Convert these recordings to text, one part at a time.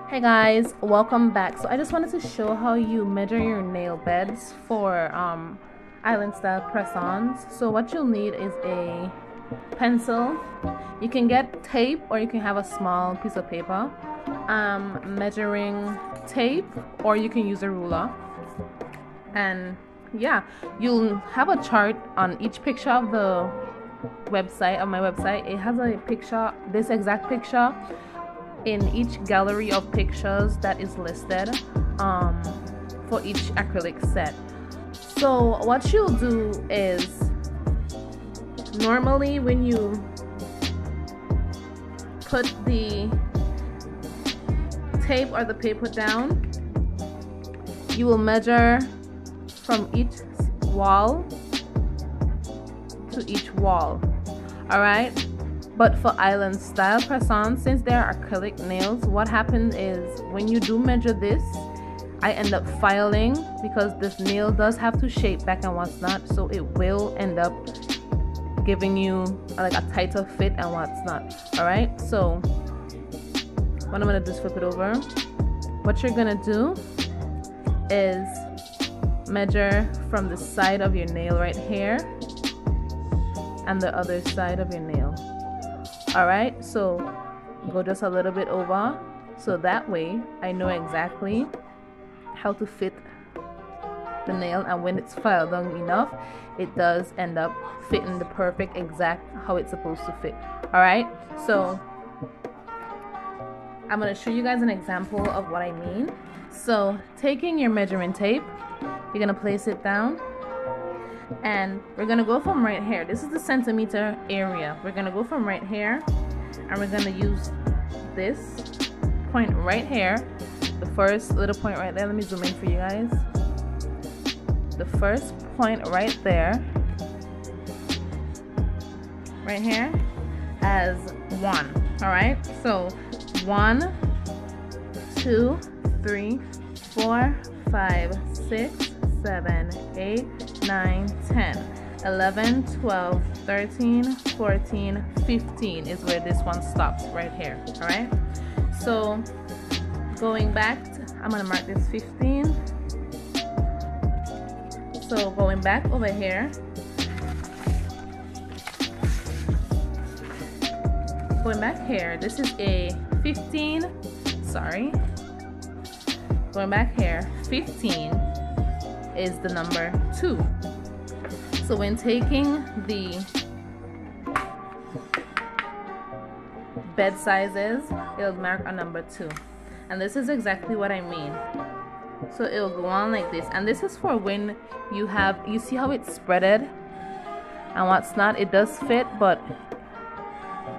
Hey guys, welcome back. So I just wanted to show how you measure your nail beds for island style press-ons. So what you'll need is a pencil. You can get tape or you can have a small piece of paper, measuring tape, or you can use a ruler. And yeah, you'll have a chart on each picture of the website, of my website. It has a picture, this exact picture, in each gallery of pictures that is listed for each acrylic set. So what you'll do is, normally when you put the tape or the paper down, you will measure from each wall to each wall. All right. But for island style press-ons, since they are acrylic nails, what happens is when you do measure this, I end up filing because this nail does have to shape back and what's not, so it will end up giving you like a tighter fit and what's not. All right, so what I'm gonna do is flip it over. What you're gonna do is measure from the side of your nail right here and the other side of your nail. All right, so go just a little bit over, so that way I know exactly how to fit the nail, and when it's filed down enough, it does end up fitting the perfect exact how it's supposed to fit. All right, so I'm going to show you guys an example of what I mean. So taking your measuring tape, you're going to place it down, and we're gonna go from right here. This is the centimeter area. We're gonna go from right here, and we're gonna use this point right here, the first little point right there. Let me zoom in for you guys. The first point right there, right here, as 1. All right, so 1, 2, 3, 4, 5, 6, 7, 8, 9, 10, 11, 12, 13, 14, 15 is where this one stops right here. All right, so going back to, I'm gonna mark this 15. So going back over here, going back here, this is a 15, sorry, going back here, 15 is the number 2. So when taking the bed sizes, it'll mark a number 2, and this is exactly what I mean. So it'll go on like this, and this is for when you have, you see how it's spreaded and what's not. It does fit, but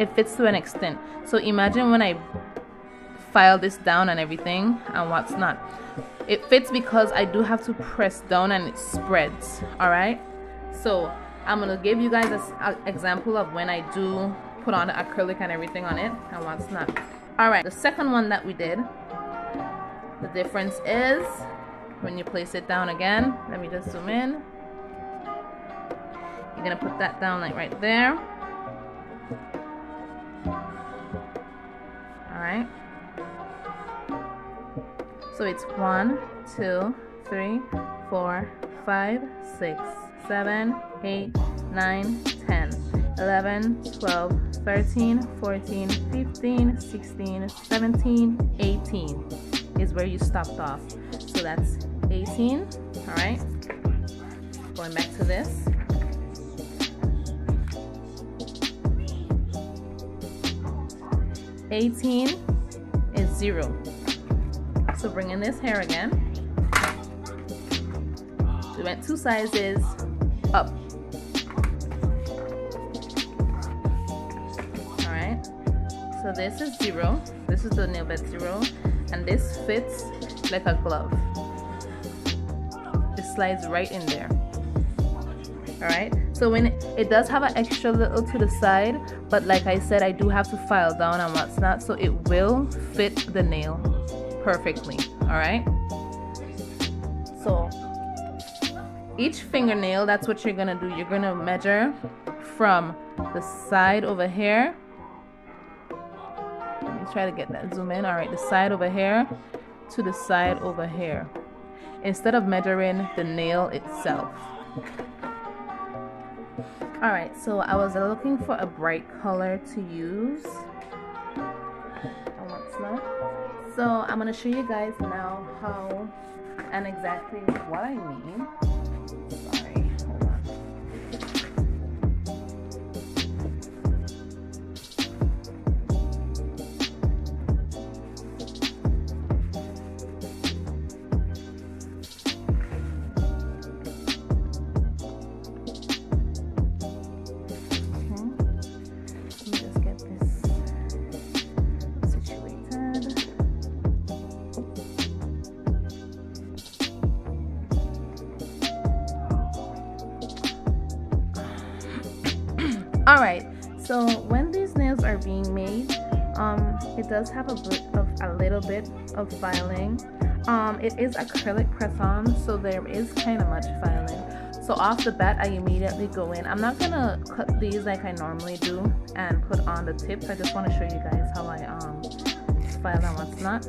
it fits to an extent. So imagine when I file this down and everything and what's not, it fits because I do have to press down and it spreads. All right, so I'm gonna give you guys an example of when I do put on the acrylic and everything on it and what's not. All right, the second one that we did, the difference is when you place it down again. Let me just zoom in. You're gonna put that down like right there. All right, so it's 1, 2, 3, 4, 5, 6, 7, 8, 9, 10, 11, 12, 13, 14, 15, 16, 17, 18 is where you stopped off. So that's 18. All right, going back to this. $18 is 0. So bringing this here again, we went 2 sizes up. All right, so this is 0. This is the nail bed 0, and this fits like a glove. It slides right in there. All right, so when it does have an extra little to the side, but like I said, I do have to file down and what's not, so it will fit the nail perfectly. All right, so each fingernail, that's what you're gonna do. You're gonna measure from the side over here. Let me try to get that zoom in. All right, the side over here to the side over here, instead of measuring the nail itself. All right, so I was looking for a bright color to use. And what's not. So I'm gonna show you guys now how and exactly what I mean. Sorry, hold on. Alright, so when these nails are being made, it does have a little bit of filing. It is acrylic press-on, so there is kind of much filing. So off the bat, I immediately go in. I'm not gonna cut these like I normally do and put on the tips. I just want to show you guys how I file and what's not.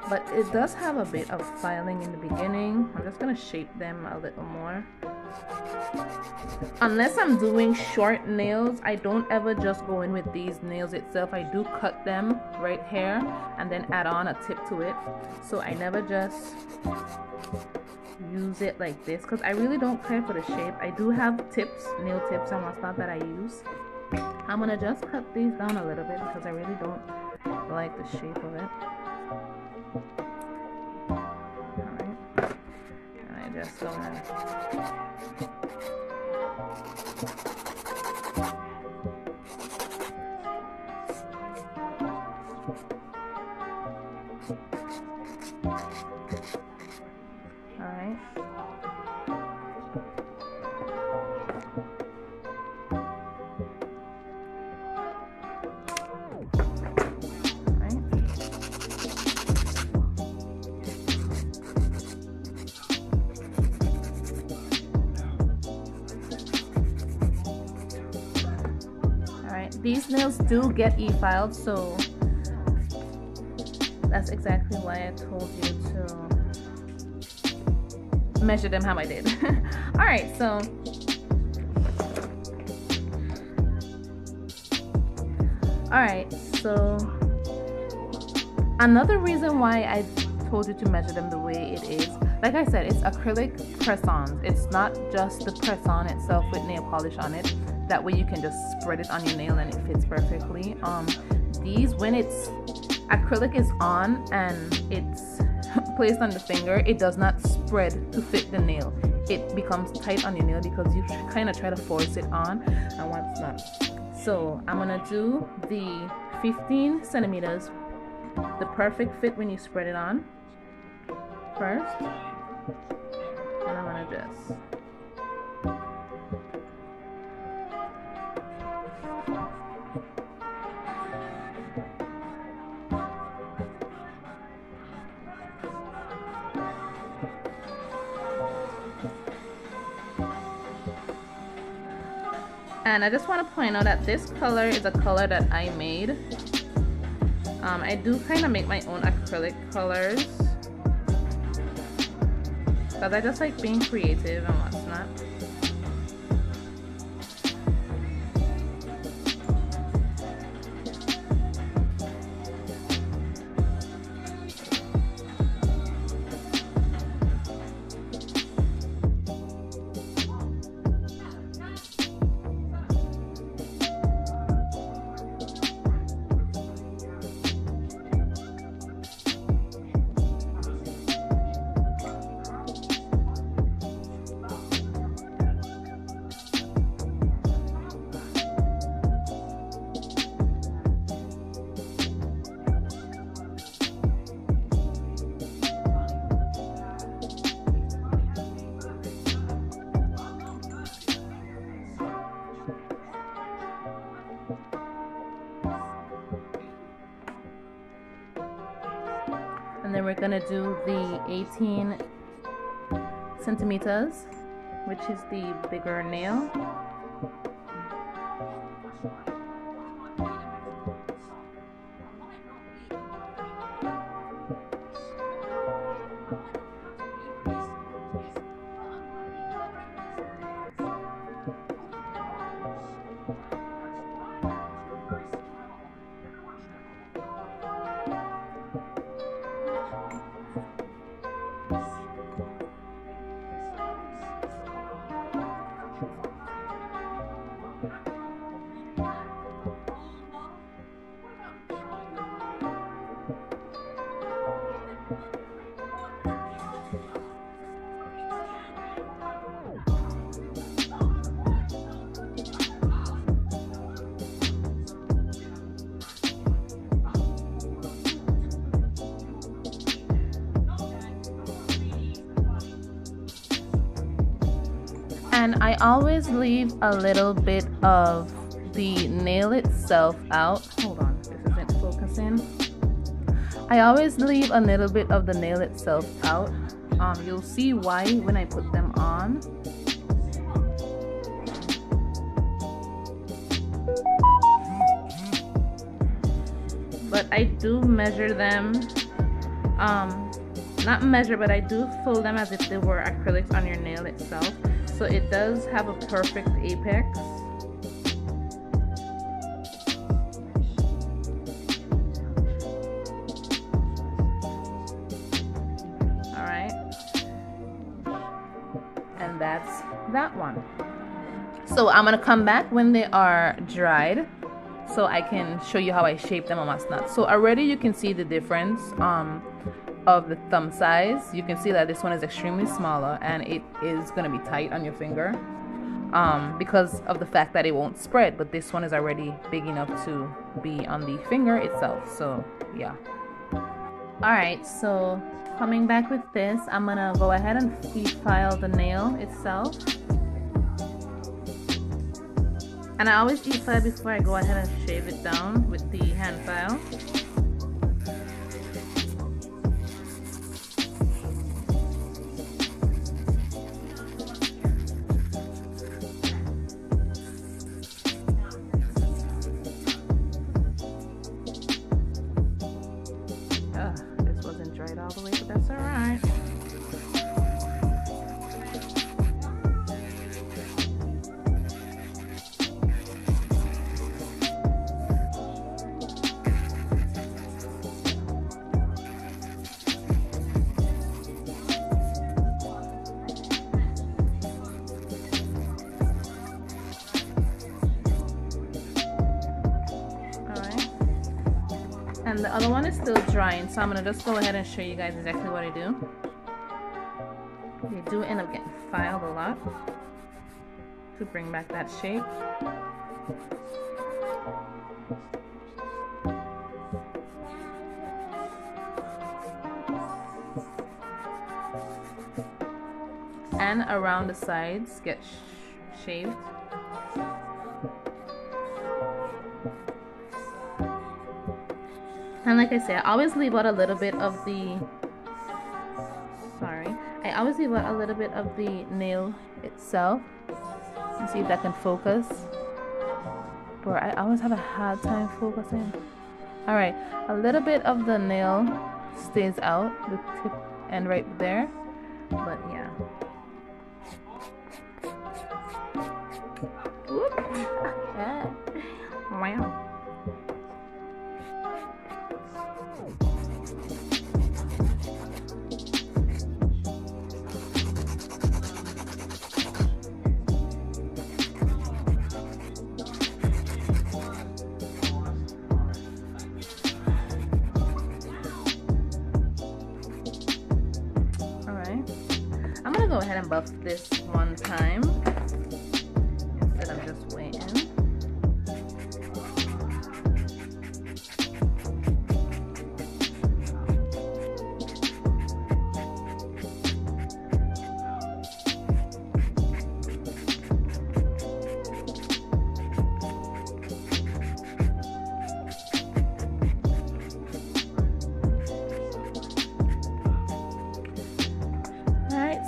But it does have a bit of filing in the beginning. I'm just gonna shape them a little more. Unless I'm doing short nails, I don't ever just go in with these nails itself. I do cut them right here and then add on a tip to it. So I never just use it like this because I really don't care for the shape. I do have tips, nail tips and what's not that I use. I'm gonna just cut these down a little bit because I really don't like the shape of it. Alright, and I just go in. Alright. These nails do get e-filed, so that's exactly why I told you to measure them how I did. Alright, so another reason why I told you to measure them the way it is, like I said, it's acrylic press-ons. It's not just the press-on itself with nail polish on it. That way you can just spread it on your nail and it fits perfectly. These, when it's acrylic is on and it's placed on the finger, it does not spread to fit the nail. It becomes tight on your nail because you kind of try to force it on and what's not. So I'm gonna do the 15 centimeters, the perfect fit when you spread it on first, and I'm gonna just and I just want to point out that this color is a color that I made. I do kind of make my own acrylic colors because I just like being creative and what's not. And then we're gonna do the 18 centimeters, which is the bigger nail. And I always leave a little bit of the nail itself out. Hold on, this isn't focusing. I always leave a little bit of the nail itself out. You'll see why when I put them on. But I do measure them. Not measure, but I do fold them as if they were acrylics on your nail itself. So it does have a perfect apex. Alright. And that's that one. So I'm going to come back when they are dried so I can show you how I shape them and what's not. So already you can see the difference of the thumb size. You can see that this one is extremely smaller and it is going to be tight on your finger because of the fact that it won't spread, but this one is already big enough to be on the finger itself. So yeah. Alright, so coming back with this, I'm going to go ahead and e-file the nail itself. And I always e-file before I go ahead and shave it down with the hand file. This wasn't dried all the way, but that's alright. And the other one is still drying, so I'm going to just go ahead and show you guys exactly what I do. They do end up getting filed a lot to bring back that shape. And around the sides get shaved. And like I said, I always leave out a little bit of the, I always leave out a little bit of the nail itself. Let's see if that can focus. But I always have a hard time focusing. Alright, a little bit of the nail stays out, the tip end right there. But yeah. Whoop. Wow. I'm gonna go ahead and buff this one time instead of just waiting.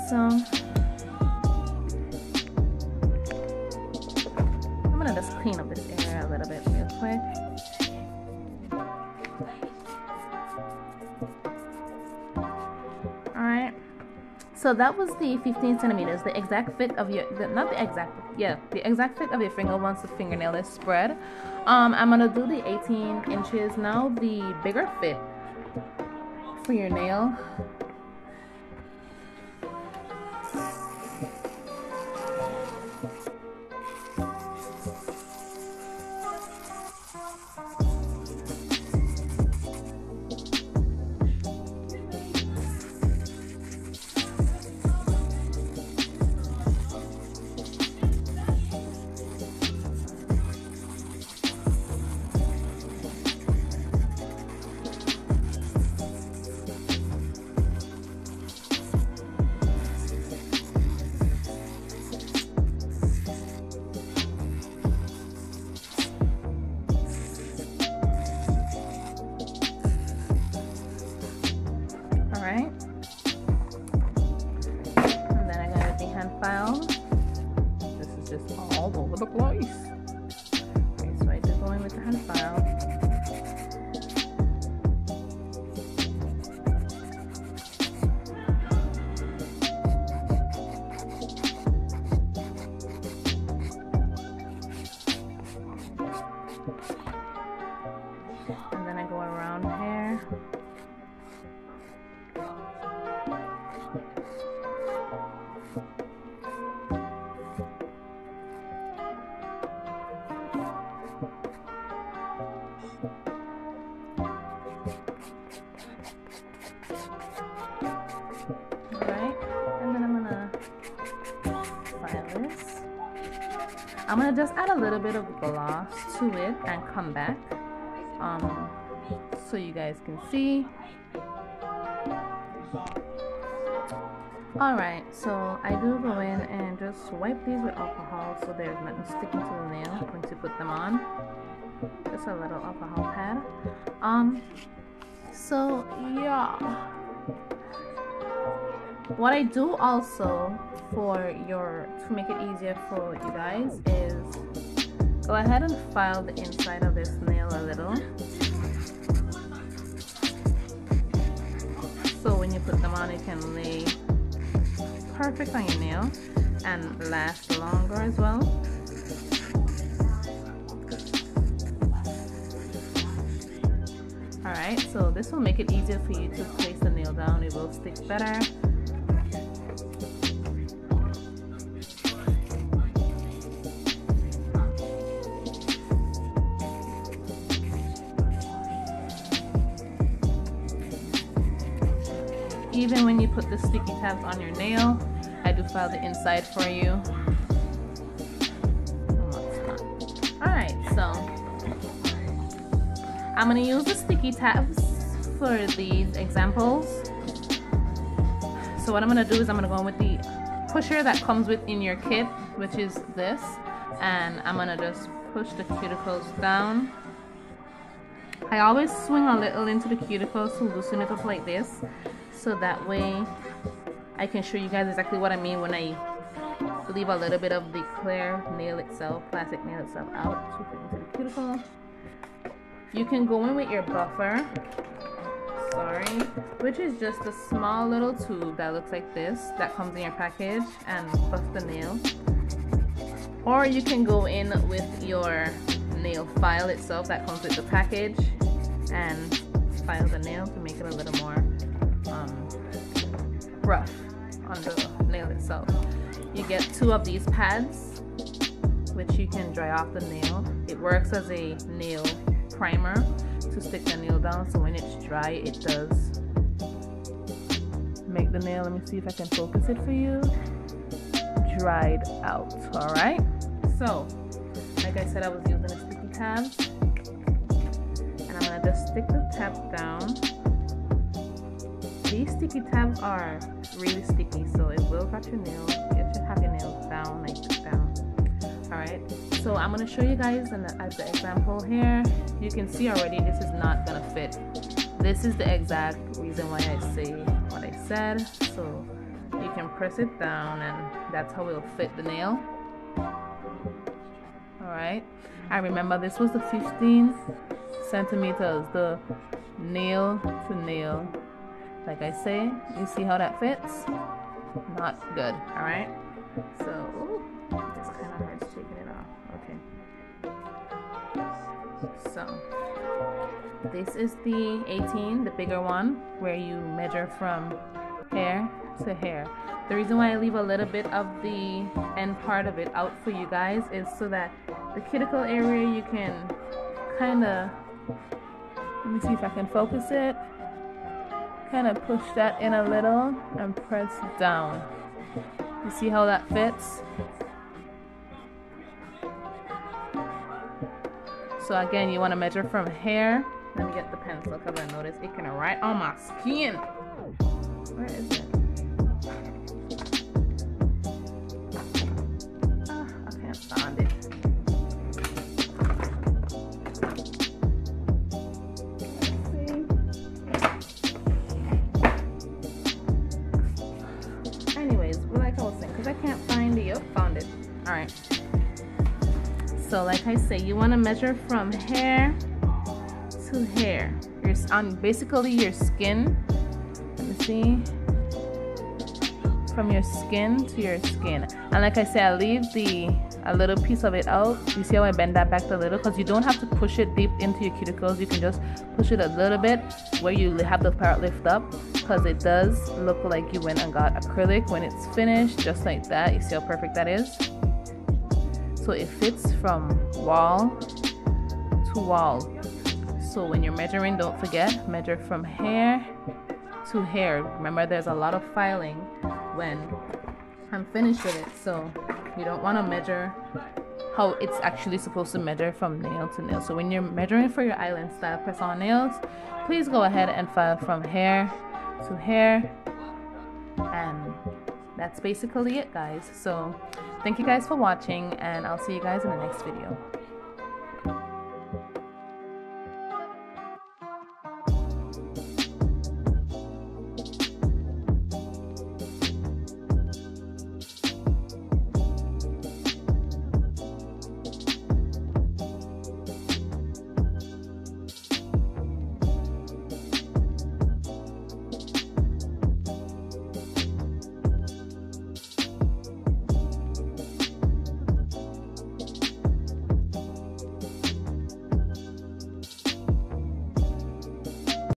So So that was the 15 centimeters, the exact fit of your, not the exact, yeah, the exact fit of your finger once the fingernail is spread. I'm gonna do the 18 inches now, the bigger fit for your nail. Alright, and then I got the hand file. This is just all over the place. Okay, so I did go in with the hand file. And then I go around here. I'm gonna just add a little bit of gloss to it and come back so you guys can see. Alright, so I do go in and just wipe these with alcohol so there's nothing sticking to the nail once you put them on. Just a little alcohol pad. So yeah, what I do also to make it easier for you guys is go ahead and file the inside of this nail a little, so when you put them on it can lay perfect on your nail and last longer as well. Alright, so this will make it easier for you to place the nail down. It will stick better. Even when you put the sticky tabs on your nail, I do file the inside for you. Alright, so I'm going to use the sticky tabs for these examples. So what I'm going to do is I'm going to go in with the pusher that comes within your kit, which is this, and I'm going to just push the cuticles down. I always swing a little into the cuticles to loosen it up like this, so that way I can show you guys exactly what I mean when I leave a little bit of the clear nail itself, plastic nail itself out to fit into the cuticle. You can go in with your buffer, which is just a small little tube that looks like this that comes in your package, and buff the nail. Or you can go in with your nail file itself that comes with the package and file the nail to make it a little more rough on the nail itself. You get 2 of these pads which you can dry off the nail. It works as a nail primer to stick the nail down, so when it's dry it does make the nail, let me see if I can focus it for you, dried out. Alright, so like I said, I was using a sticky tab, and I'm gonna just stick the tab down. These sticky tabs are really sticky, so it will cut your nails. You should have your nails down, like down. Alright, so I'm going to show you guys as the example here. You can see already this is not going to fit. This is the exact reason why I say what I said. So you can press it down and that's how it will fit the nail. Alright, I remember this was the 15 centimeters, the nail to nail. Like I say, you see how that fits? not good. All right, so ooh, it's kind of hard taking it off. Okay, so this is the 18, the bigger one, where you measure from hair to hair. The reason why I leave a little bit of the end part of it out for you guys is so that the cuticle area you can kind of, let me see if I can focus it, kind of push that in a little and press down. You see how that fits? So again, you want to measure from hair. Let me get the pencil because I noticed it can write on my skin. Where is it? I can't find it. Anyways, like I was saying, because I can't find it. Oh, found it. All right. So like I say, you want to measure from hair to hair. On basically your skin. Let me see. From your skin to your skin. And like I say, I leave a little piece of it out. You see how I bend that back a little? Because you don't have to push it deep into your cuticles. You can just push it a little bit where you have the part lift up, because it does look like you went and got acrylic when it's finished, just like that. You see how perfect that is? So it fits from wall to wall. So when you're measuring, don't forget, measure from hair to hair. Remember, there's a lot of filing when I'm finished with it, so you don't want to measure how it's actually supposed to measure from nail to nail. So when you're measuring for your island style press-on nails, please go ahead and file from hair to hair. And that's basically it, guys. So thank you guys for watching, and I'll see you guys in the next video.